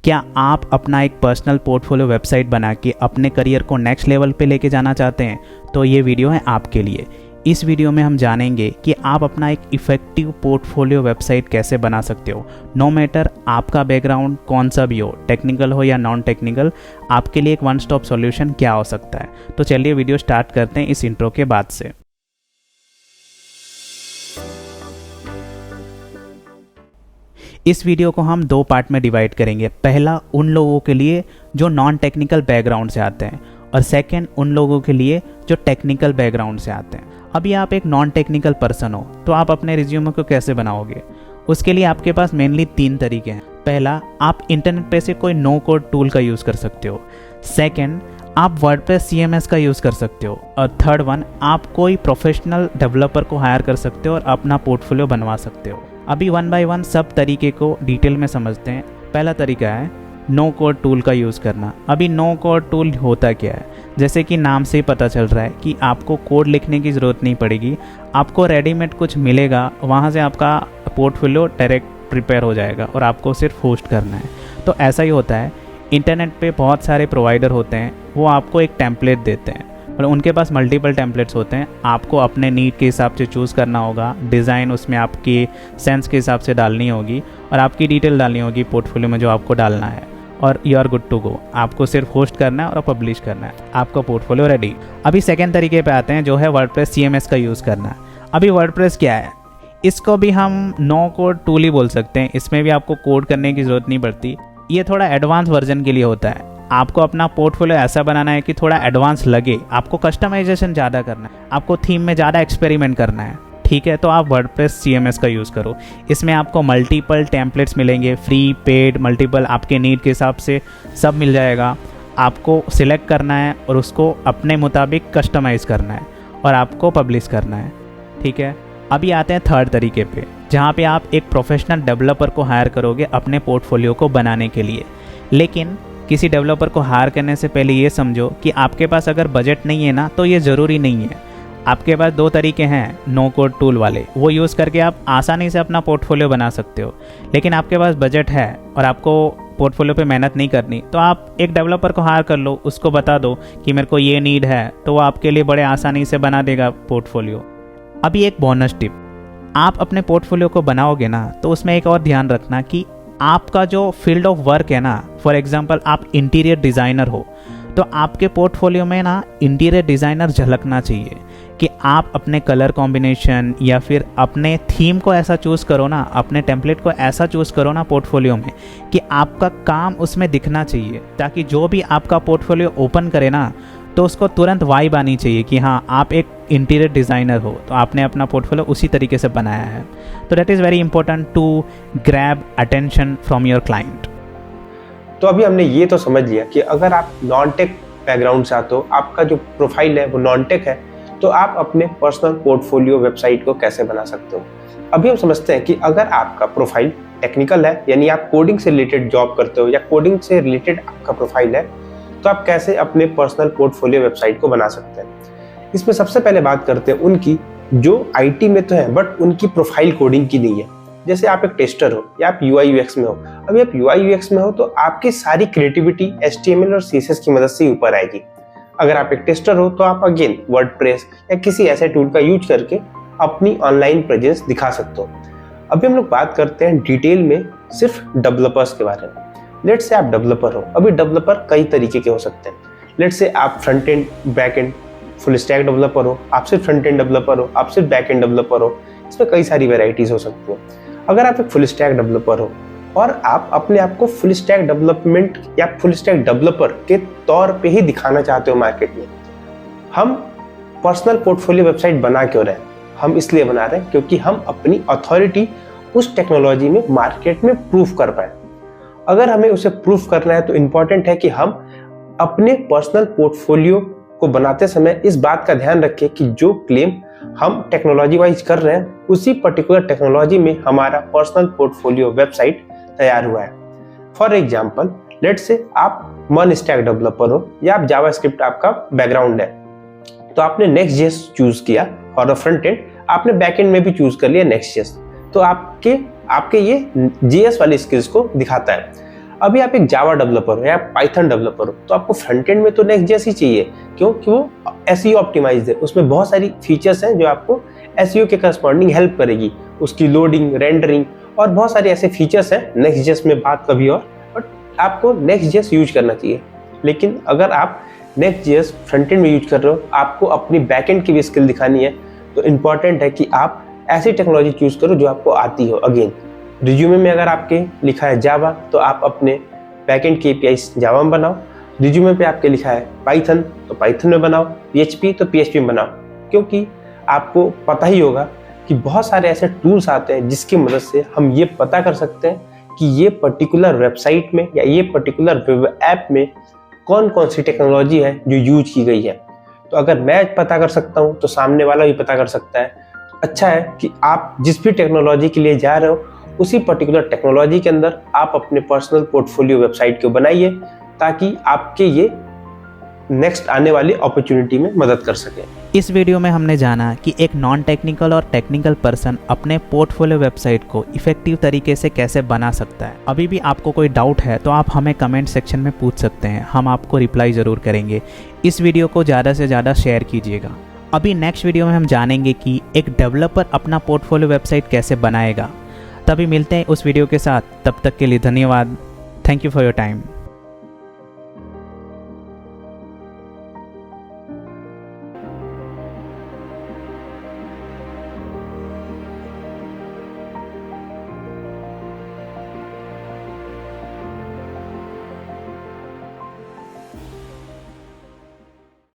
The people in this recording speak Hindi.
क्या आप अपना एक पर्सनल पोर्टफोलियो वेबसाइट बना के अपने करियर को नेक्स्ट लेवल पे लेके जाना चाहते हैं? तो ये वीडियो है आपके लिए। इस वीडियो में हम जानेंगे कि आप अपना एक इफ़ेक्टिव पोर्टफोलियो वेबसाइट कैसे बना सकते हो। नो मैटर आपका बैकग्राउंड कौन सा भी हो, टेक्निकल हो या नॉन टेक्निकल, आपके लिए एक वन स्टॉप सॉल्यूशन क्या हो सकता है। तो चलिए वीडियो स्टार्ट करते हैं इस इंट्रो के बाद से। इस वीडियो को हम दो पार्ट में डिवाइड करेंगे। पहला उन लोगों के लिए जो नॉन टेक्निकल बैकग्राउंड से आते हैं और सेकंड उन लोगों के लिए जो टेक्निकल बैकग्राउंड से आते हैं। अभी आप एक नॉन टेक्निकल पर्सन हो तो आप अपने रिज्यूमे को कैसे बनाओगे? उसके लिए आपके पास मेनली 3 तरीके हैं। पहला, आप इंटरनेट पे से कोई नो कोड टूल का यूज़ कर सकते हो। सेकंड, आप वर्डप्रेस CMS का यूज़ कर सकते हो। और थर्ड वन, आप कोई प्रोफेशनल डेवलपर को हायर कर सकते हो और अपना पोर्टफोलियो बनवा सकते हो। अभी वन बाय वन सब तरीके को डिटेल में समझते हैं। पहला तरीका है नो कोड टूल का यूज़ करना। अभी नो कोड टूल होता क्या है? जैसे कि नाम से ही पता चल रहा है कि आपको कोड लिखने की ज़रूरत नहीं पड़ेगी, आपको रेडीमेड कुछ मिलेगा, वहाँ से आपका पोर्टफोलियो डायरेक्ट प्रिपेयर हो जाएगा और आपको सिर्फ होस्ट करना है। तो ऐसा ही होता है, इंटरनेट पे बहुत सारे प्रोवाइडर होते हैं, वो आपको एक टेम्पलेट देते हैं और उनके पास मल्टीपल टेम्पलेट्स होते हैं। आपको अपने नीड के हिसाब से चूज़ करना होगा, डिज़ाइन उसमें आपके सेंस के हिसाब से डालनी होगी और आपकी डिटेल डालनी होगी पोर्टफोलियो में जो आपको डालना है, और you are good to go. आपको सिर्फ होस्ट करना है और पब्लिश करना है, आपका पोर्टफोलियो रेडी। अभी सेकेंड तरीके पे आते हैं जो है वर्डप्रेस CMS का यूज़ करना। अभी वर्डप्रेस क्या है? इसको भी हम नो कोड टूल ही बोल सकते हैं। इसमें भी आपको कोड करने की ज़रूरत नहीं पड़ती। ये थोड़ा एडवांस वर्जन के लिए होता है। आपको अपना पोर्टफोलियो ऐसा बनाना है कि थोड़ा एडवांस लगे, आपको कस्टमाइजेशन ज़्यादा करना है, आपको थीम में ज़्यादा एक्सपेरिमेंट करना है, ठीक है, तो आप वर्डप्रेस CMS का यूज़ करो। इसमें आपको मल्टीपल टेम्पलेट्स मिलेंगे, फ्री, पेड, मल्टीपल, आपके नीड के हिसाब से सब मिल जाएगा। आपको सिलेक्ट करना है और उसको अपने मुताबिक कस्टमाइज़ करना है और आपको पब्लिश करना है, ठीक है। अभी आते हैं थर्ड तरीके पे, जहाँ पे आप एक प्रोफेशनल डेवलपर को हायर करोगे अपने पोर्टफोलियो को बनाने के लिए। लेकिन किसी डेवलपर को हायर करने से पहले ये समझो कि आपके पास अगर बजट नहीं है ना, तो ये ज़रूरी नहीं है। आपके पास 2 तरीके हैं नो कोड टूल वाले, वो यूज़ करके आप आसानी से अपना पोर्टफोलियो बना सकते हो। लेकिन आपके पास बजट है और आपको पोर्टफोलियो पे मेहनत नहीं करनी, तो आप एक डेवलपर को हायर कर लो, उसको बता दो कि मेरे को ये नीड है, तो वो आपके लिए बड़े आसानी से बना देगा पोर्टफोलियो। अभी एक बोनस टिप, आप अपने पोर्टफोलियो को बनाओगे ना, तो उसमें एक और ध्यान रखना कि आपका जो फील्ड ऑफ वर्क है ना, फॉर एग्जांपल आप इंटीरियर डिज़ाइनर हो, तो आपके पोर्टफोलियो में ना इंटीरियर डिज़ाइनर झलकना चाहिए कि आप अपने कलर कॉम्बिनेशन या फिर अपने थीम को ऐसा चूज़ करो ना, अपने टेम्पलेट को ऐसा चूज़ करो ना पोर्टफोलियो में कि आपका काम उसमें दिखना चाहिए, ताकि जो भी आपका पोर्टफोलियो ओपन करे ना, तो उसको तुरंत वाइब आनी चाहिए कि हाँ आप एक इंटीरियर डिज़ाइनर हो, तो आपने अपना पोर्टफोलियो उसी तरीके से बनाया है। तो that is very important to grab attention from your client. तो अभी हमने ये तो समझ लिया कि अगर आप नॉन टेक बैकग्राउंड से आते हो, आपका जो प्रोफाइल है वो नॉन टेक है, तो आप अपने पर्सनल पोर्टफोलियो वेबसाइट को कैसे बना सकते हो। अभी हम समझते हैं कि अगर आपका प्रोफाइल टेक्निकल है, यानी आप कोडिंग से रिलेटेड जॉब करते हो या कोडिंग से रिलेटेड आपका प्रोफाइल है, तो आप कैसे अपने पर्सनल पोर्टफोलियो वेबसाइट को बना सकते हैं। इसमें सबसे पहले बात करते हैं उनकी जो IT में तो है बट उनकी प्रोफाइल कोडिंग की नहीं है। जैसे आप एक टेस्टर हो या आप UI UX में हो। अभी आप UI UX में हो तो आपकी सारी क्रिएटिविटी HTML और CSS की मदद से ऊपर आएगी। अगर आप एक टेस्टर हो तो आप अगेन वर्डप्रेस या किसी ऐसे टूल का यूज करके अपनी ऑनलाइन प्रेजेंस दिखा सकते हो। अभी हम लोग बात करते हैं डिटेल में सिर्फ डेवलपर्स के बारे में। लेट्स से आप डेवलपर हो। अभी डेवलपर कई तरीके के हो सकते हैं। लेट्स से आप front end, back and, full stack developer हो, आप सिर्फ फ्रंट एंड डेवलपर हो, आप सिर्फ बैक एंड डेवलपर हो। इसमें कई सारी वैरायटीज हो सकती हैं। अगर आप एक फुल स्टैक डेवलपर हो और आप अपने आप को फुल स्टैक डेवलपमेंट या फुल स्टैक डेवलपर के तौर पे ही दिखाना चाहते हो मार्केट में, हम पर्सनल पोर्टफोलियो वेबसाइट बना क्यों रहे हैं? हम इसलिए बना रहे हैं क्योंकि हम अपनी अथॉरिटी उस टेक्नोलॉजी में मार्केट में प्रूफ कर पाए। अगर हमें उसे प्रूफ करना है तो इम्पॉर्टेंट है कि हम अपने पर्सनल पोर्टफोलियो को बनाते समय इस बात का ध्यान रखें कि जो क्लेम हम टेक्नोलॉजी वाइज कर रहे हैं, उसी पर्टिकुलर टेक्नोलॉजी में हमारा पर्सनल पोर्टफोलियो वेबसाइट तैयार हुआ है। फॉर एग्जाम्पल, लेट्स से आप वन स्टैक डेवलपर हो या आप जावास्क्रिप्ट आपका बैकग्राउंड है, तो आपने Next.js चूज किया और फ्रंट एंड आपने बैक एंड में भी चूज कर लिया Next.js, तो आपके ये JS वाली स्किल्स को दिखाता है। अभी आप एक जावा डेवलपर हो या पाइथन डेवलपर हो तो आपको फ्रंट एंड में तो नेक्स्ट.जेएस ही चाहिए, क्योंकि वो एसईओ ऑप्टिमाइज्ड है, उसमें बहुत सारी फीचर्स हैं जो आपको एसईओ के करस्पॉन्डिंग हेल्प करेगी, उसकी लोडिंग, रेंडरिंग और बहुत सारे ऐसे फीचर्स हैं। नेक्स्ट.जेएस में बात कभी और, बट आपको नेक्स्ट.जेएस यूज करना चाहिए। लेकिन अगर आप नेक्स्ट.जेएस फ्रंट एंड में यूज कर रहे हो, आपको अपनी बैक एंड की भी स्किल दिखानी है, तो इम्पॉर्टेंट है कि आप ऐसी टेक्नोलॉजी चूज करो जो आपको आती हो। अगेन रिज्यूमे में अगर आपके लिखा है जावा तो आप अपने बैकएंड के एपीआईज जावा में बनाओ, रिज्यूमे पे आपके लिखा है पाइथन तो पाइथन में बनाओ, पीएचपी तो पीएचपी में बनाओ, क्योंकि आपको पता ही होगा कि बहुत सारे ऐसे टूल्स आते हैं जिसकी मदद से हम ये पता कर सकते हैं कि ये पर्टिकुलर वेबसाइट में या ये पर्टिकुलर वेब ऐप में कौन कौन सी टेक्नोलॉजी है जो यूज की गई है। तो अगर मैं पता कर सकता हूँ तो सामने वाला भी पता कर सकता है। अच्छा है कि आप जिस भी टेक्नोलॉजी के लिए जा रहे हो उसी पर्टिकुलर टेक्नोलॉजी के अंदर आप अपने पर्सनल पोर्टफोलियो वेबसाइट को बनाइए, ताकि आपके ये नेक्स्ट आने वाली अपॉर्चुनिटी में मदद कर सके। इस वीडियो में हमने जाना कि एक नॉन टेक्निकल और टेक्निकल पर्सन अपने पोर्टफोलियो वेबसाइट को इफेक्टिव तरीके से कैसे बना सकता है। अभी भी आपको कोई डाउट है तो आप हमें कमेंट सेक्शन में पूछ सकते हैं, हम आपको रिप्लाई ज़रूर करेंगे। इस वीडियो को ज़्यादा से ज़्यादा शेयर कीजिएगा। अभी नेक्स्ट वीडियो में हम जानेंगे कि एक डेवलपर अपना पोर्टफोलियो वेबसाइट कैसे बनाएगा। तभी मिलते हैं उस वीडियो के साथ, तब तक के लिए धन्यवाद। Thank you for your time.